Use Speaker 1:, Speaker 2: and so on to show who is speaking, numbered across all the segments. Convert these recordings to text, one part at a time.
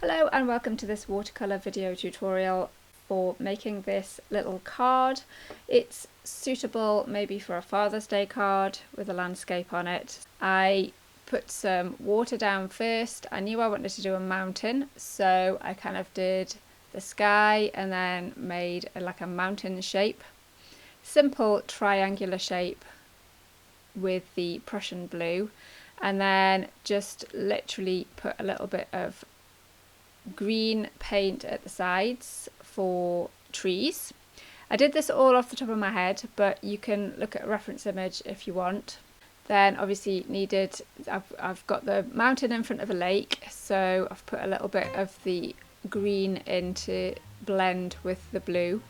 Speaker 1: Hello and welcome to this watercolour video tutorial for making this little card. It's suitable maybe for a Father's Day card with a landscape on it. I put some water down first. I knew I wanted to do a mountain, so I kind of did the sky and then made like a mountain shape. Simple triangular shape with the Prussian blue, and then just literally put a little bit of green paint at the sides for trees. I did this all off the top of my head, but you can look at a reference image if you want. Then obviously I've got the mountain in front of a lake, so I've put a little bit of the green in to blend with the blue.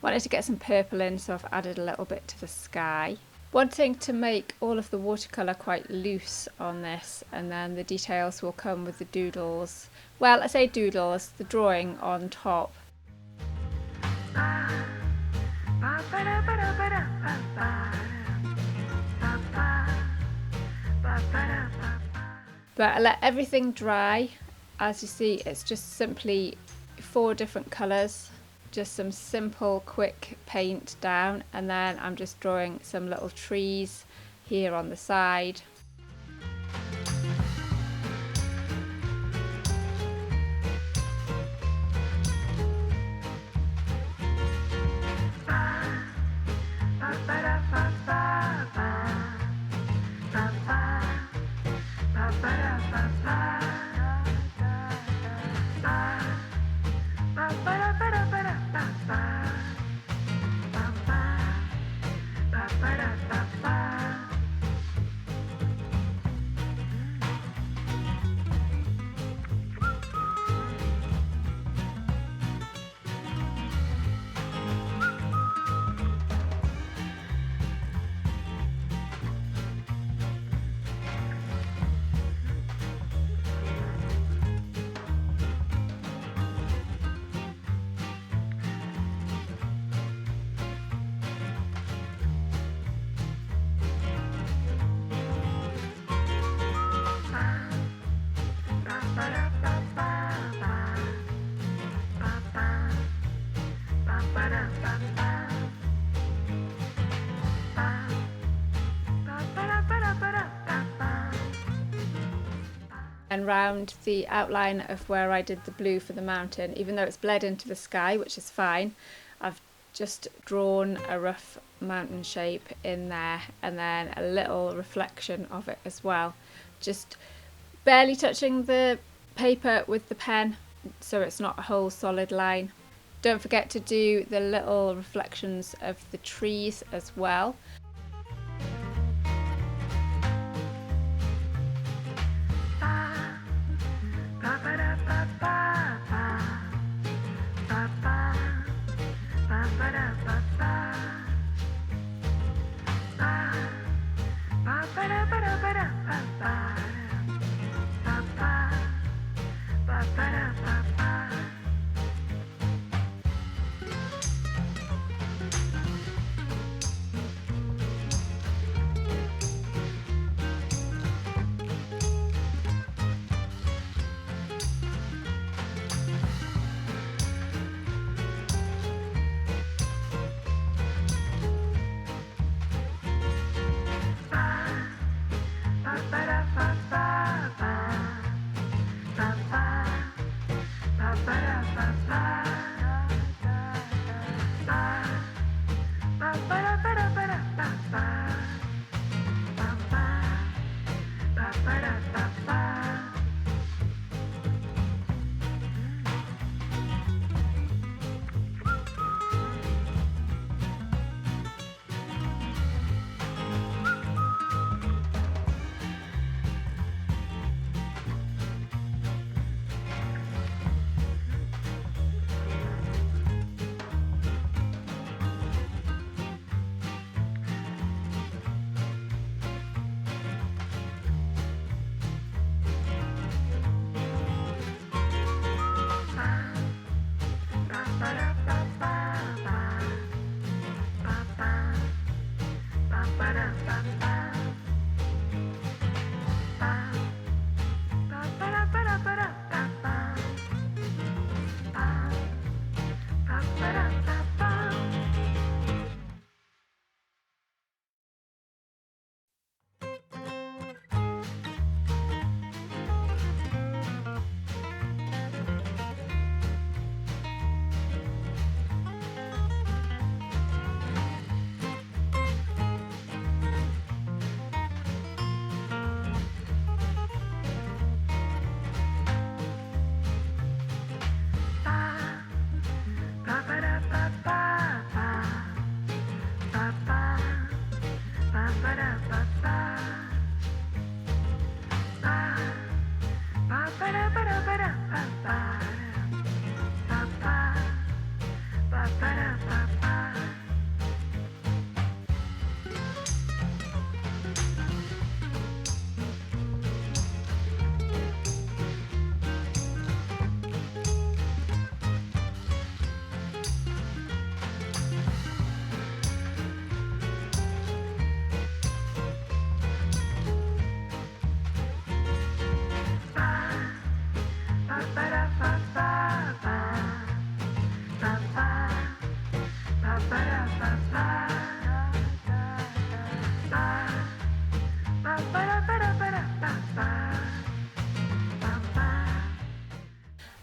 Speaker 1: Wanted to get some purple in, so I've added a little bit to the sky. Wanting to make all of the watercolour quite loose on this, and then the details will come with the doodles. Well, I say doodles, the drawing on top. But I let everything dry. As you see, it's just simply 4 different colours. Just some simple quick paint down, and then I'm just drawing some little trees here on the side. And round the outline of where I did the blue for the mountain, even though it's bled into the sky, which is fine, I've just drawn a rough mountain shape in there, and then a little reflection of it as well, just barely touching the paper with the pen so it's not a whole solid line. Don't forget to do the little reflections of the trees as well.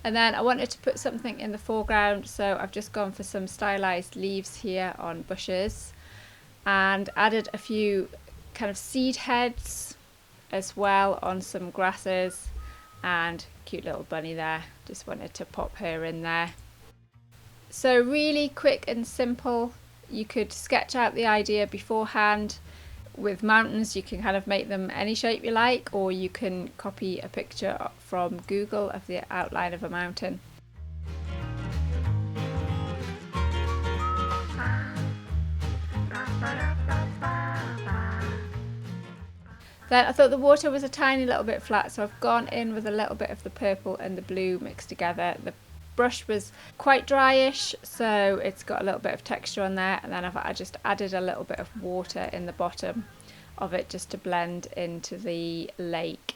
Speaker 1: And then I wanted to put something in the foreground, so I've just gone for some stylized leaves here on bushes and added a few kind of seed heads as well on some grasses, and cute little bunny there, just wanted to pop her in there. So really quick and simple. You could sketch out the idea beforehand. With mountains you can kind of make them any shape you like, or you can copy a picture from Google of the outline of a mountain. Then I thought the water was a tiny little bit flat, so I've gone in with a little bit of the purple and the blue mixed together. The brush was quite dryish, so it's got a little bit of texture on there, and then I just added a little bit of water in the bottom of it just to blend into the lake.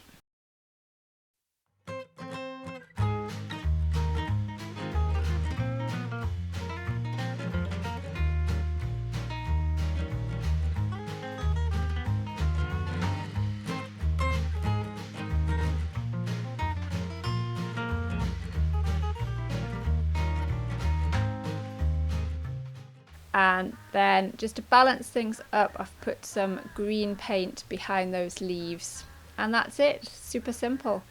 Speaker 1: And then just to balance things up, I've put some green paint behind those leaves, and that's it. Super simple.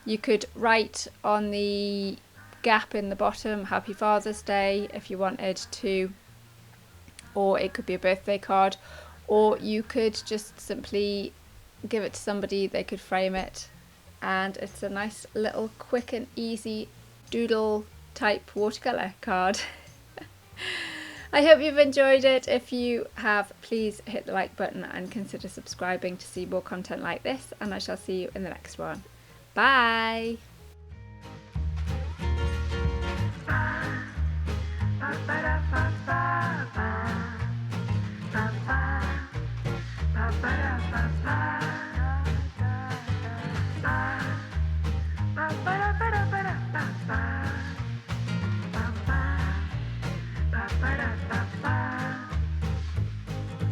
Speaker 1: You could write on the gap in the bottom Happy Father's Day if you wanted to, or it could be a birthday card, or you could just simply give it to somebody, they could frame it, and it's a nice little quick and easy doodle type watercolour card. I hope you've enjoyed it. If you have, please hit the like button and consider subscribing to see more content like this, and I shall see you in the next one. Bye! Ba ba da ba da ba da ba ba.